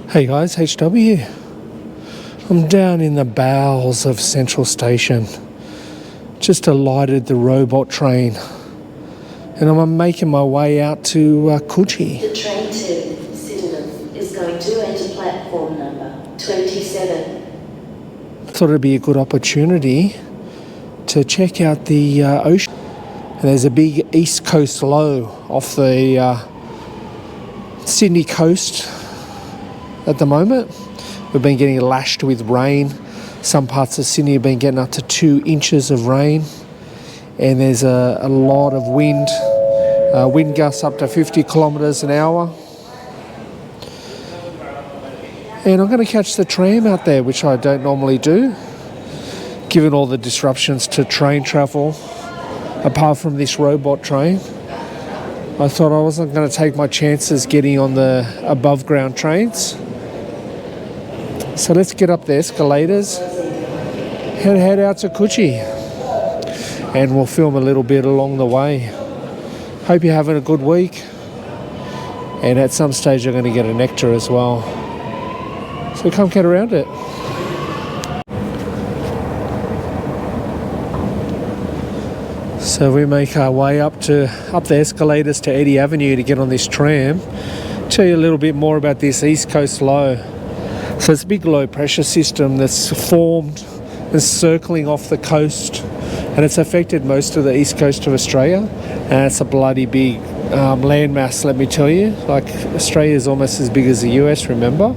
Hey guys, HW here. I'm down in the bowels of Central Station. Just alighted the robot train and I'm making my way out to Coogee. The train to Sydenham is going to enter platform number 27. I thought it'd be a good opportunity to check out the ocean. And there's a big east coast low off the Sydney coast at the moment. We've been getting lashed with rain. Some parts of Sydney have been getting up to 2 inches of rain, and there's a lot of wind. Wind gusts up to 50 kilometres an hour. And I'm going to catch the tram out there, which I don't normally do, given all the disruptions to train travel. Apart from this robot train, I thought I wasn't going to take my chances getting on the above ground trains. So let's get up the escalators and head out to Coogee, and we'll film a little bit along the way. Hope you're having a good week, and at some stage you're going to get a nectar as well. So come get around it. So we make our way up the escalators to Eddy Avenue to get on this tram. Tell you a little bit more about this East Coast low. So it's a big low pressure system that's formed and circling off the coast, and it's affected most of the east coast of Australia, and it's a bloody big landmass, let me tell you. Like, Australia is almost as big as the US, remember?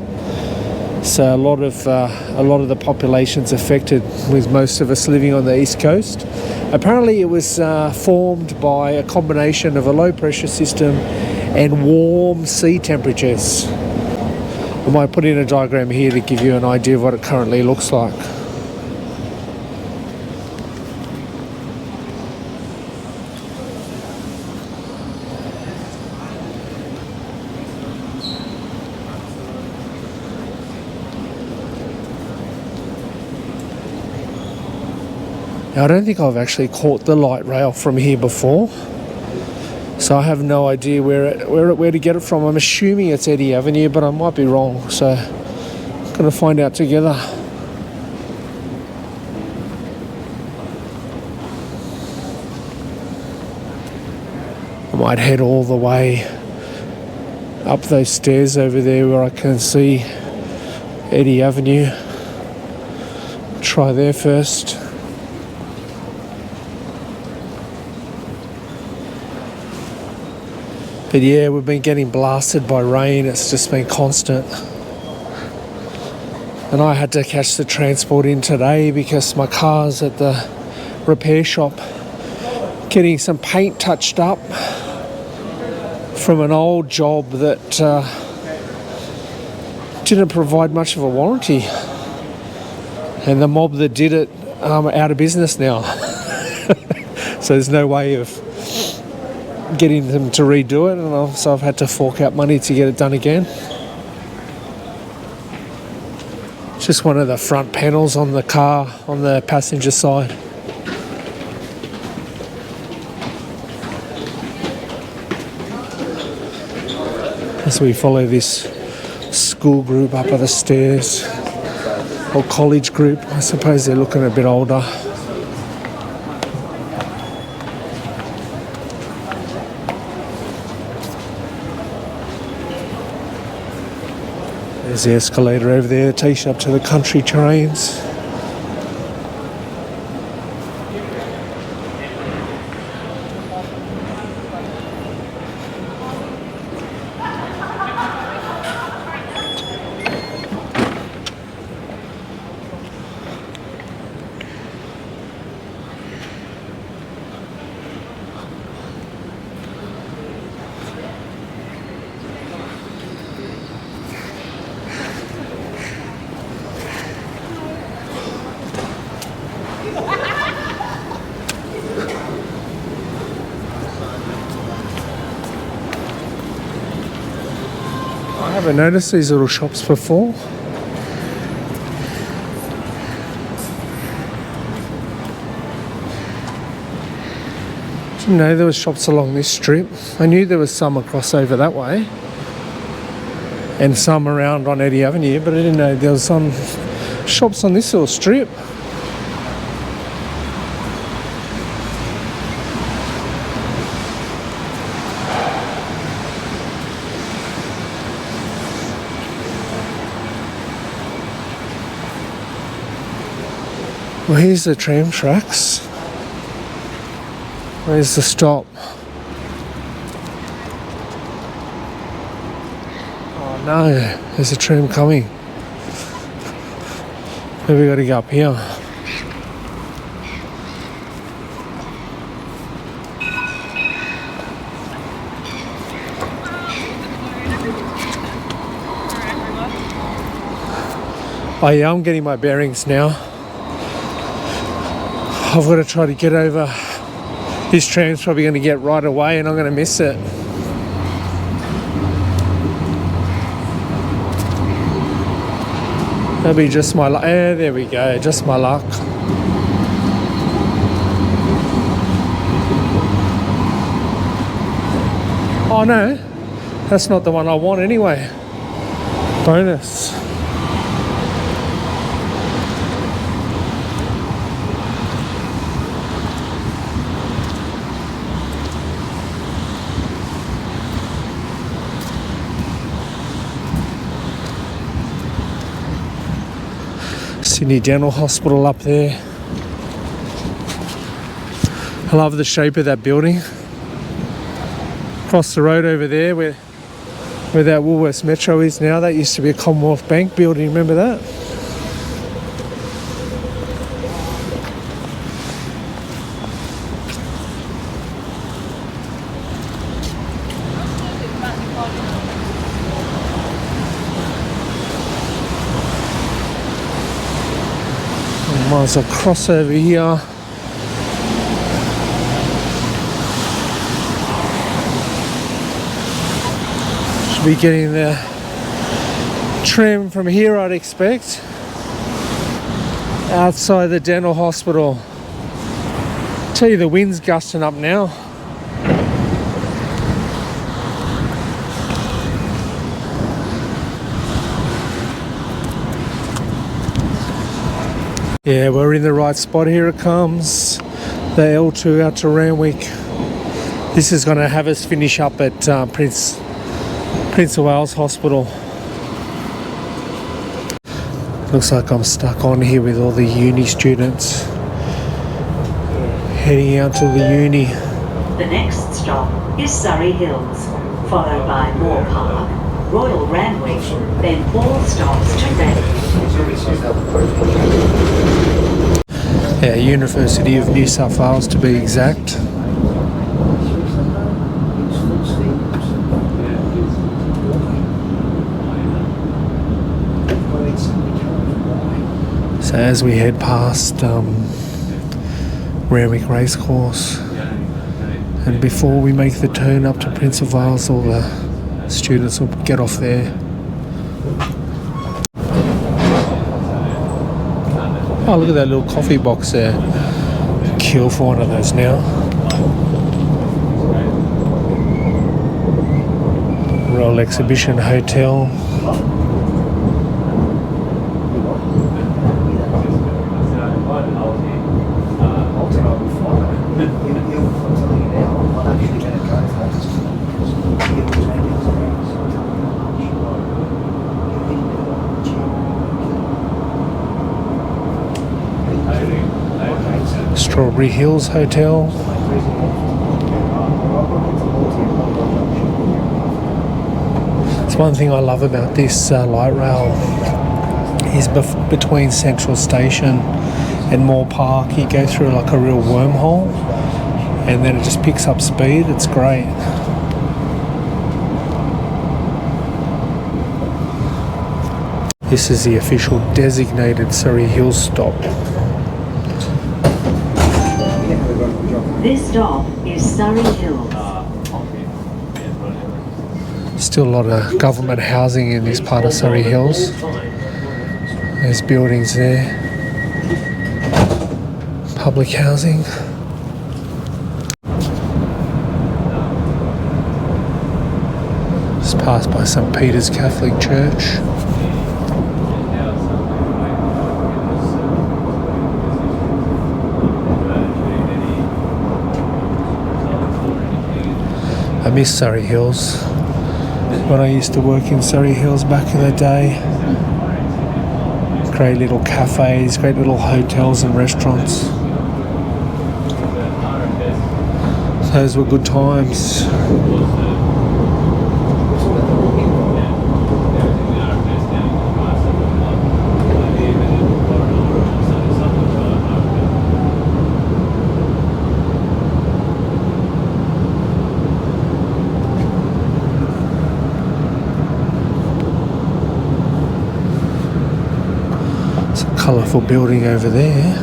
So a lot of the population's affected, with most of us living on the east coast. Apparently it was formed by a combination of a low pressure system and warm sea temperatures. I might put in a diagram here to give you an idea of what it currently looks like. Now, I don't think I've actually caught the light rail from here before, so I have no idea where to get it from. I'm assuming it's Eddy Avenue, but I might be wrong, so I'm going to find out together. I might head all the way up those stairs over there where I can see Eddy Avenue. Try there first. But yeah, we've been getting blasted by rain. It's just been constant. And I had to catch the transport in today because my car's at the repair shop getting some paint touched up from an old job that didn't provide much of a warranty. And the mob that did it are out of business now. So there's no way of getting them to redo it, and so I've had to fork out money to get it done again. Just one of the front panels on the car on the passenger side. As we follow this school group up the stairs, or college group, I suppose they're looking a bit older. There's the escalator over there, takes you up to the country trains. I haven't noticed these little shops before. Didn't know there were shops along this strip. I knew there was some across over that way. and some around on Eddy Avenue, but I didn't know there was some shops on this little strip. Well, here's the tram tracks. Where's the stop? Oh no, there's a tram coming. Maybe we got to go up here. Oh yeah, I'm getting my bearings now. I've got to try to get over. This tram's probably going to get right away and I'm going to miss it. That'll be just my luck. Yeah, there we go, just my luck. Oh no, that's not the one I want anyway. Bonus. Sydney Dental Hospital up there. I love the shape of that building. Across the road over there where that Woolworths Metro is now, that used to be a Commonwealth Bank building, remember that? Might as well cross over here. Should be getting the tram from here, I'd expect. Outside the dental hospital. Tell you the wind's gusting up now. Yeah, we're in the right spot. Here it comes. The L2 out to Randwick. This is going to have us finish up at Prince of Wales Hospital. Looks like I'm stuck on here with all the uni students. Heading out to the uni. The next stop is Surry Hills, followed by Moore Park, Royal Randwick, then all stops to Randwick. Yeah, University of New South Wales to be exact. So as we head past Randwick Racecourse, and before we make the turn up to Prince of Wales, all the students will get off there. Oh, look at that little coffee box there. Kill for one of those now. Royal Exhibition Hotel. Surry Hills Hotel. It's one thing I love about this light rail is between Central Station and Moore Park you go through like a real wormhole and then it just picks up speed. It's great. This is the official designated Surry Hills stop. This stop is Surry Hills. Still a lot of government housing in this part of Surry Hills. There's buildings there. Public housing. Just passed by St. Peter's Catholic Church. I miss Surry Hills. When I used to work in Surry Hills back in the day, great little cafes, great little hotels and restaurants. Those were good times. Colourful building over there.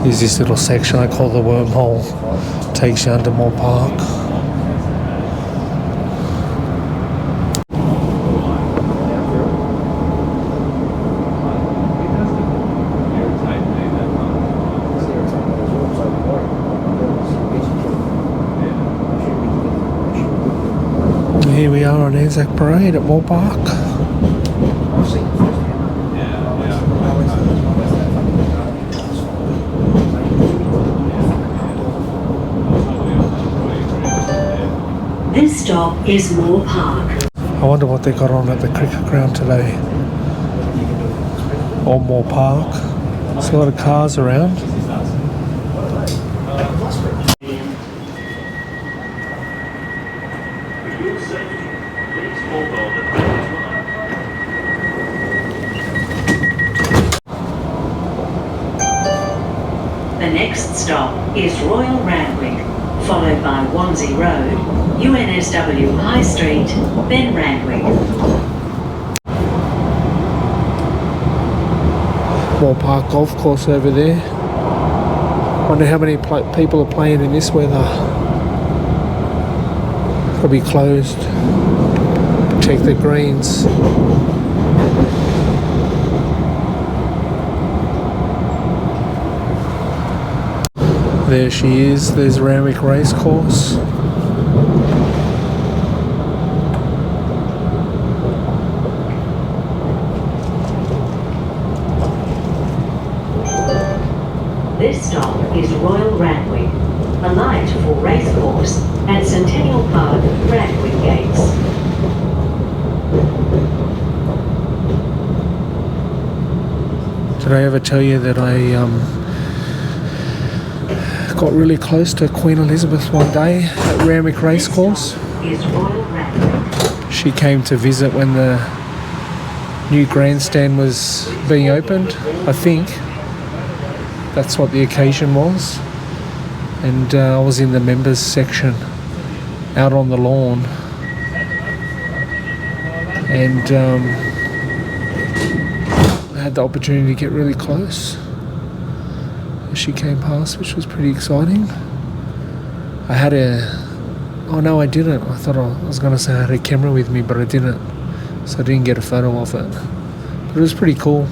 There's this little section I call the wormhole. Takes you under Moore Park. Here we are on Anzac Parade at Moore Park. This stop is Moore Park. I wonder what they got on at the cricket ground today. Or Moore Park. There's a lot of cars around. The next stop is Royal Randwick, followed by Wannsee Road, UNSW High Street, then Randwick. Moore Park golf course over there. Wonder how many people are playing in this weather. Probably closed. Check the greens. There she is. There's Randwick Racecourse. This stop is Royal Randwick, a Lightrail Racecourse at Centennial Park, Randwick Gates. Did I ever tell you that I got really close to Queen Elizabeth one day at Randwick Racecourse? Is Royal Randwick. She came to visit when the new grandstand was being opened, I think. That's what the occasion was. And I was in the members section out on the lawn. And I had the opportunity to get really close as she came past, which was pretty exciting. I had oh no, I didn't. I thought I was going to say I had a camera with me, but I didn't. So I didn't get a photo of it. But it was pretty cool.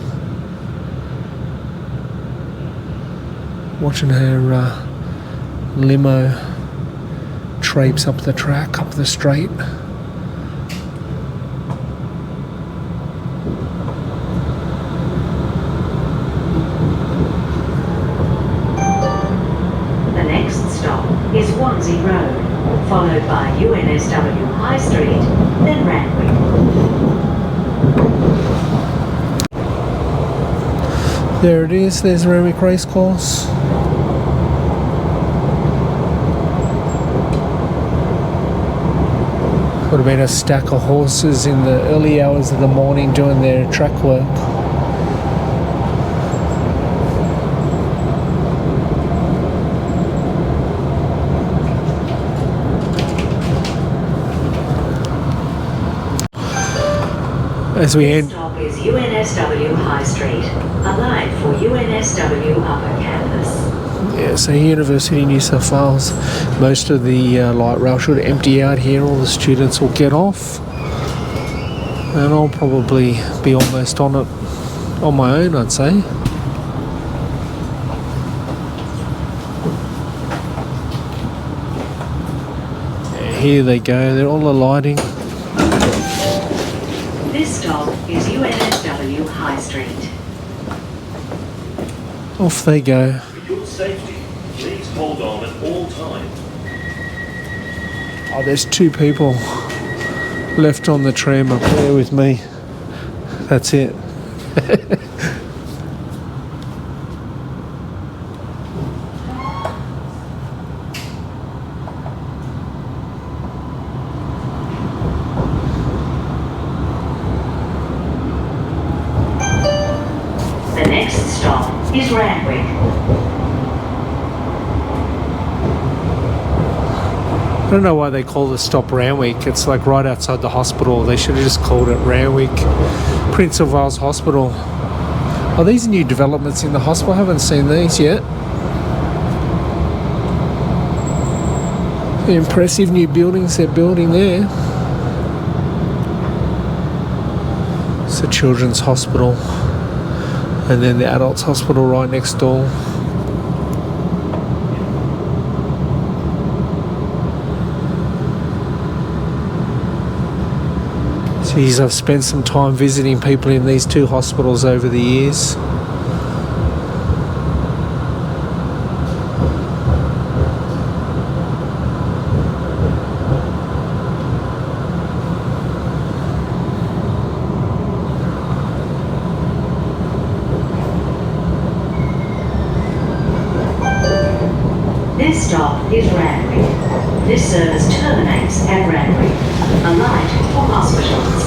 Watching her limo traipse up the track, up the straight. The next stop is Wannsee Road, followed by UNSW High Street, then Randwick. There it is, there's Randwick Racecourse. Would have been a stack of horses in the early hours of the morning doing their track work. As we This end. stop is UNSW High Street, a line for UNSW UNSW Upper Campus. Yeah, so University of New South Wales, most of the light rail should empty out here. All the students will get off, and I'll probably be almost on it on my own, I'd say. Yeah, here they go, they're all alighting. This stop is UNSW High Street. Off they go. For your safety, please hold on at all times. Oh, there's 2 people left on the tram up there with me. That's it. The next stop is Randwick. I don't know why they call the stop Randwick. It's like right outside the hospital. They should have just called it Randwick Prince of Wales Hospital. Oh, these are new developments in the hospital. I haven't seen these yet. The impressive new buildings they're building there. It's a children's hospital. And then the adults hospital right next door. Geez, I've spent some time visiting people in these 2 hospitals over the years. This stop is Randwick. This service terminates at Randwick. A light for hospitals.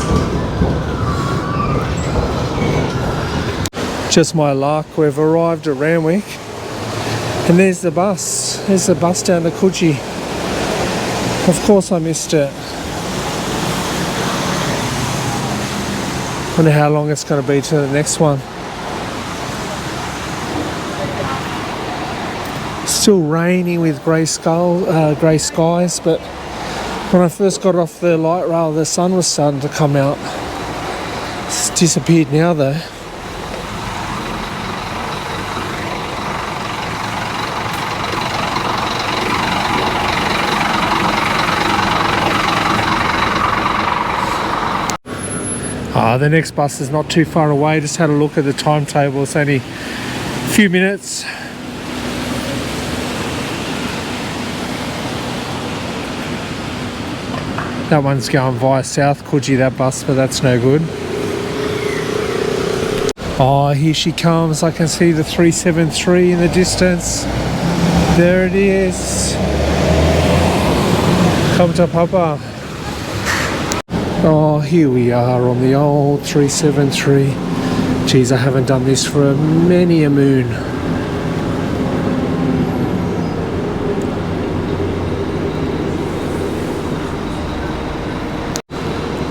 Just my luck, we've arrived at Randwick and there's the bus. There's the bus down to Coogee. Of course I missed it. Wonder how long it's going to be to the next one. Still raining with grey skies, but when I first got off the light rail, the sun was starting to come out. It's disappeared now though. The next bus is not too far away. Just had a look at the timetable. It's only a few minutes. That one's going via South Coogee, that bus, but that's no good. Oh, here she comes. I can see the 373 in the distance. There it is. Come to Papa. Oh, here we are on the old 373. Geez, I haven't done this for many a moon.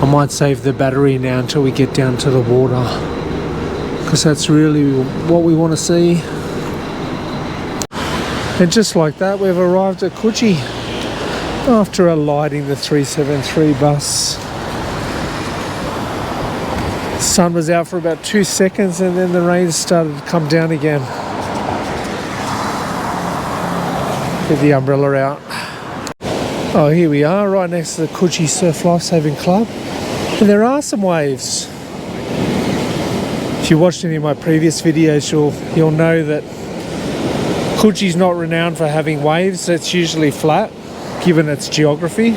I might save the battery now until we get down to the water, because that's really what we want to see. And just like that, we've arrived at Coogee after alighting the 373 bus. The sun was out for about 2 seconds and then the rain started to come down again. Get the umbrella out. Oh, here we are, right next to the Coogee Surf Lifesaving Club. And there are some waves. If you watched any of my previous videos, you'll know that Coogee's not renowned for having waves. It's usually flat, given its geography.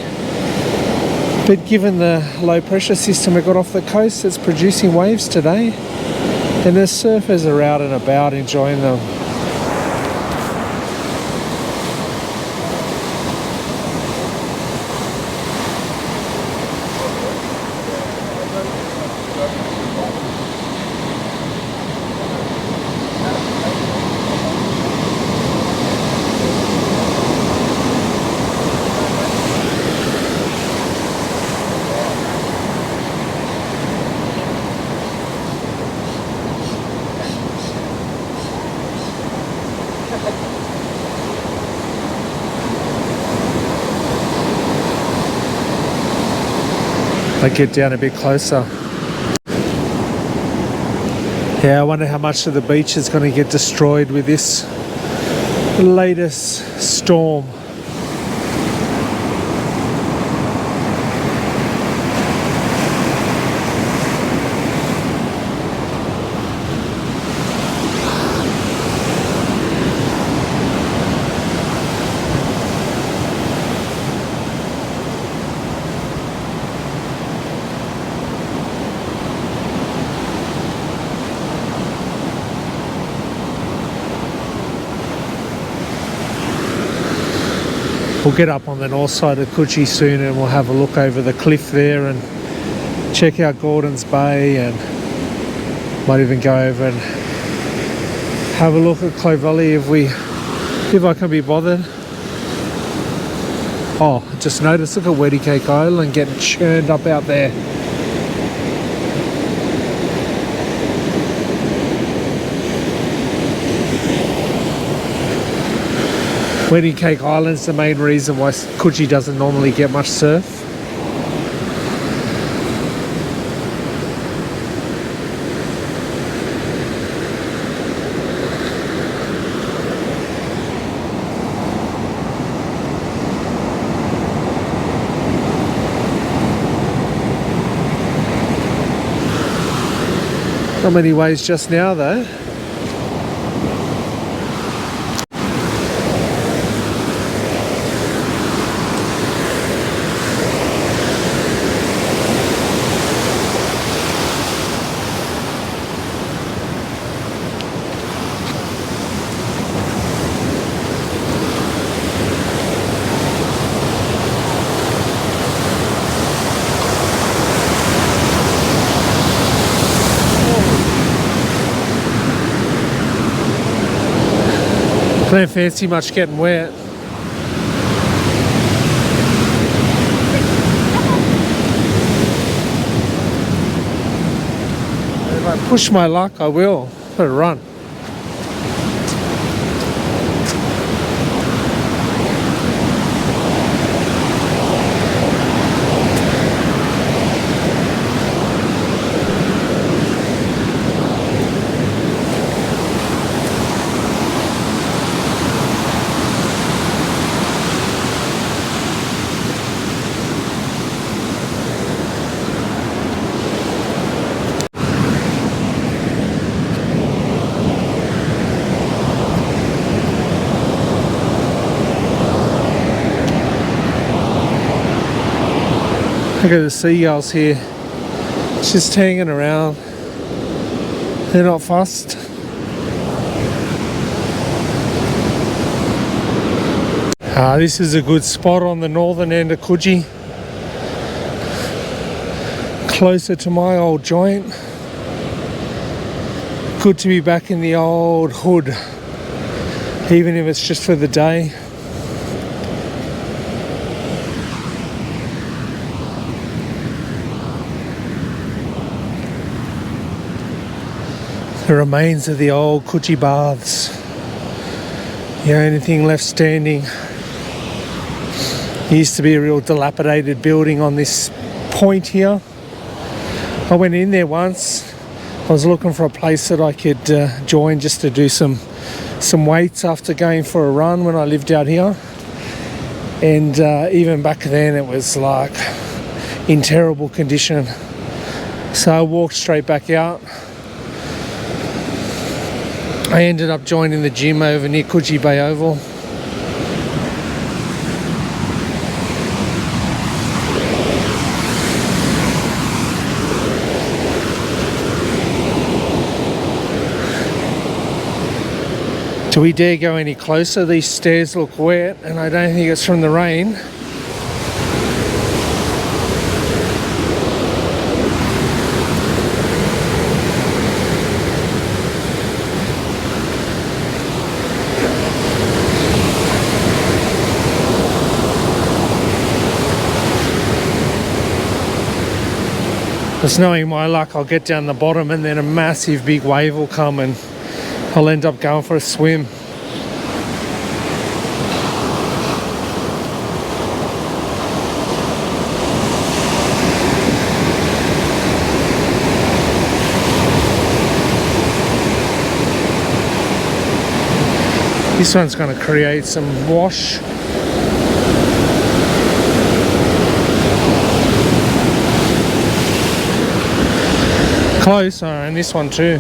But given the low pressure system we got off the coast, it's producing waves today. And the surfers are out and about enjoying them. I get down a bit closer. Yeah, I wonder how much of the beach is going to get destroyed with this latest storm. We'll get up on the north side of Coogee soon and we'll have a look over the cliff there and check out Gordon's Bay, and might even go over and have a look at Clovelly if I can be bothered. Oh, I just noticed, look at Weddy Cake Island getting churned up out there. Wedding Cake Island's the main reason why Coogee doesn't normally get much surf. Not many waves just now though. I don't fancy much getting wet. If I push my luck, I will. Better run. Look at the seagulls here, just hanging around. They're not fussed. This is a good spot on the northern end of Coogee, closer to my old joint. Good to be back in the old hood, even if it's just for the day. The remains of the old Coogee baths. The only thing left standing. It used to be a real dilapidated building on this point here. I went in there once. I was looking for a place that I could join just to do some weights after going for a run when I lived out here. And even back then it was like in terrible condition. So I walked straight back out. I ended up joining the gym over near Coogee Bay Oval. Do we dare go any closer? These stairs look wet and I don't think it's from the rain. Just knowing my luck, I'll get down the bottom and then a massive big wave will come and I'll end up going for a swim. This one's going to create some wash. Close, and this one too.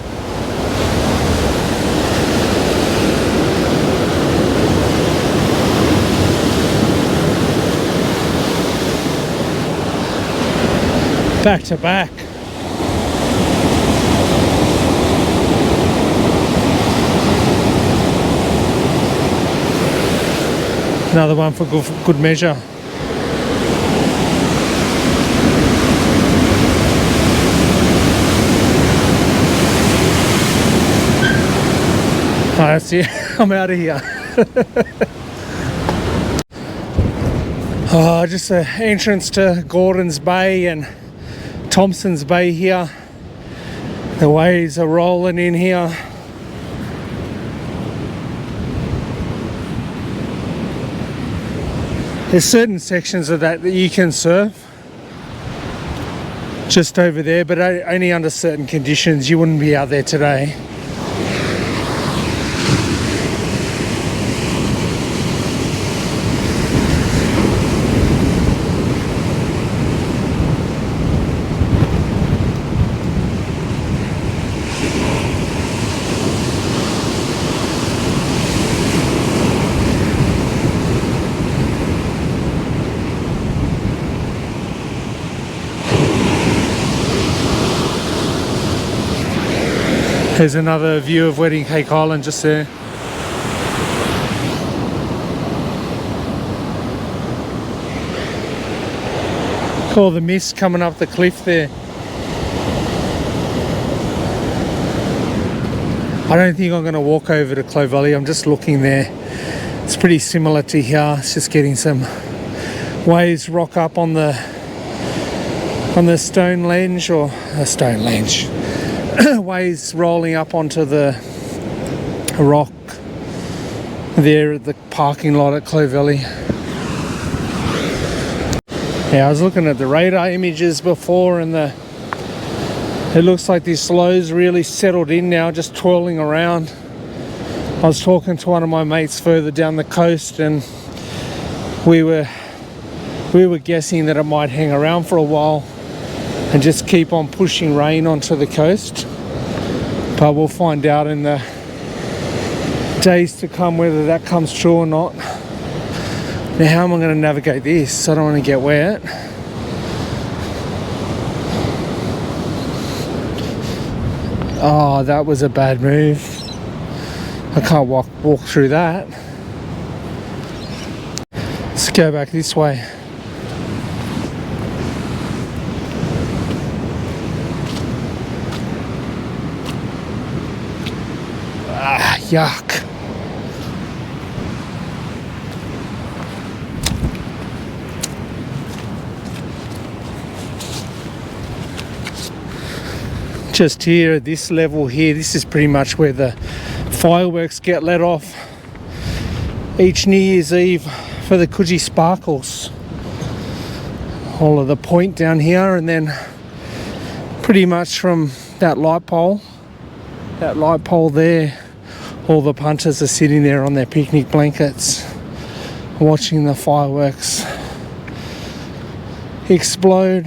Back to back. Another one for good measure. Oh, that's it. I'm out of here. Oh, just the entrance to Gordon's Bay and Thompson's Bay here. The waves are rolling in here. There's certain sections of that you can surf just over there, but only under certain conditions. You wouldn't be out there today. There's another view of Wedding Cake Island just there. All the mist coming up the cliff there. I don't think I'm going to walk over to Clovelly. I'm just looking there. It's pretty similar to here. It's just getting some waves rock up on the stone ledge, or a stone ledge. Waves rolling up onto the rock there at the parking lot at Clovelly. Yeah, I was looking at the radar images before, and it looks like this low's really settled in now, just twirling around. I was talking to one of my mates further down the coast, and we were guessing that it might hang around for a while and just keep on pushing rain onto the coast. But we'll find out in the days to come whether that comes true or not. Now, how am I going to navigate this? I don't want to get wet. Oh, that was a bad move. I can't walk through that. Let's go back this way. Yuck. Just here at this level here, this is pretty much where the fireworks get let off each New Year's Eve for the Coogee Sparkles. All of the point down here, and then pretty much from that light pole there, all the punters are sitting there on their picnic blankets watching the fireworks explode.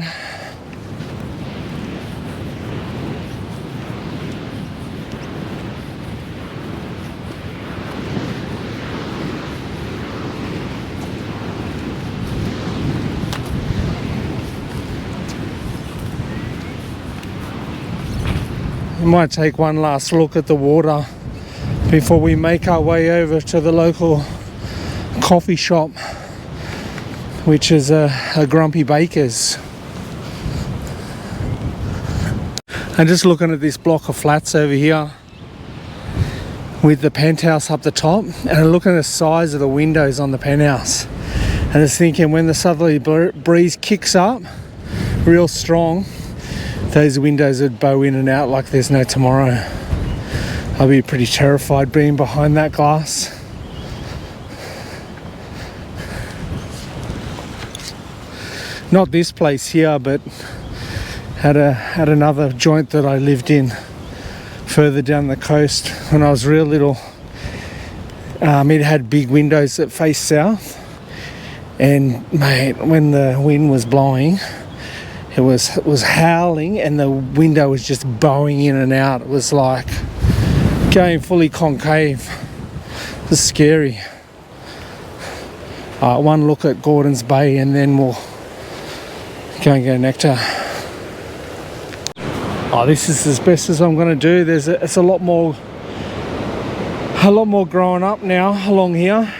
We might take one last look at the water before we make our way over to the local coffee shop, which is a Grumpy Baker's. I'm just looking at this block of flats over here with the penthouse up the top, and I'm looking at the size of the windows on the penthouse, and I was thinking, when the southerly breeze kicks up real strong, those windows would bow in and out like there's no tomorrow. I'd be pretty terrified being behind that glass. Not this place here, but at another joint that I lived in further down the coast when I was real little. It had big windows that face south, and mate, when the wind was blowing, it was howling, and the window was just bowing in and out. It was like going fully concave. It was scary. One look at Gordon's Bay, and then we'll go and get nectar. This is as best as I'm going to do. It's a lot more growing up now along here.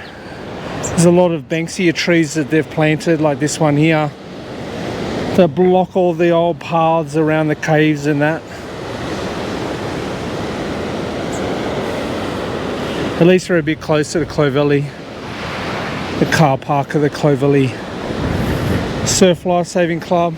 There's a lot of banksia trees that they've planted, like this one here, that block all the old paths around the caves and that. At least we're a bit closer to Clovelly, the car park of the Clovelly Surf Lifesaving Club.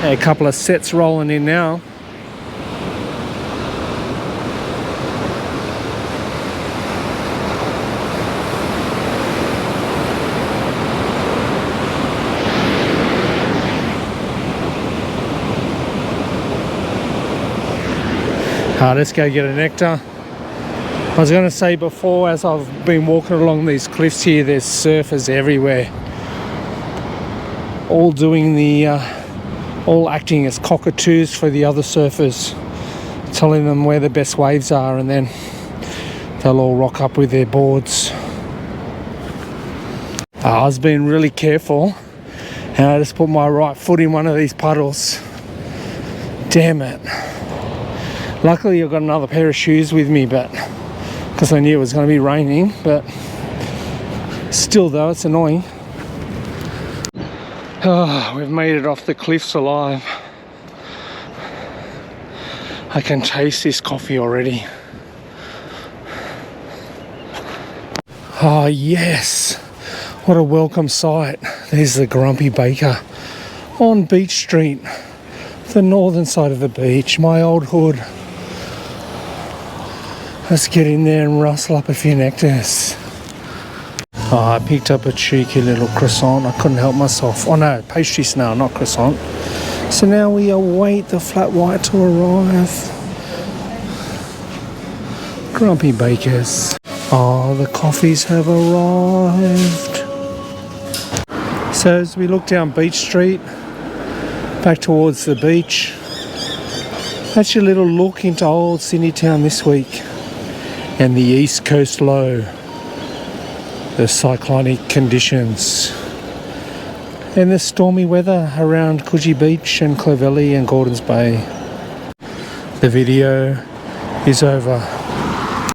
A couple of sets rolling in now. Let's go get a nectar. I was going to say before, as I've been walking along these cliffs here, there's surfers everywhere, all doing all acting as cockatoos for the other surfers, telling them where the best waves are, and then they'll all rock up with their boards. I was being really careful, and I just put my right foot in one of these puddles. Damn it. Luckily I've got another pair of shoes with me, but because I knew it was going to be raining, but still though, it's annoying. We've made it off the cliffs alive. I can taste this coffee already. Oh yes, what a welcome sight. There's the Grumpy Baker on Beach Street, the northern side of the beach, my old hood. Let's get in there and rustle up a few nectars. I picked up a cheeky little croissant. I couldn't help myself. Oh no, pastry snail, not croissant. So now we await the flat white to arrive. Grumpy Bakers. The coffees have arrived. So as we look down Beach Street, back towards the beach, that's your little look into old Sydney town this week. And the East Coast low, the cyclonic conditions, and the stormy weather around Coogee Beach and Clovelly and Gordon's Bay. The video is over.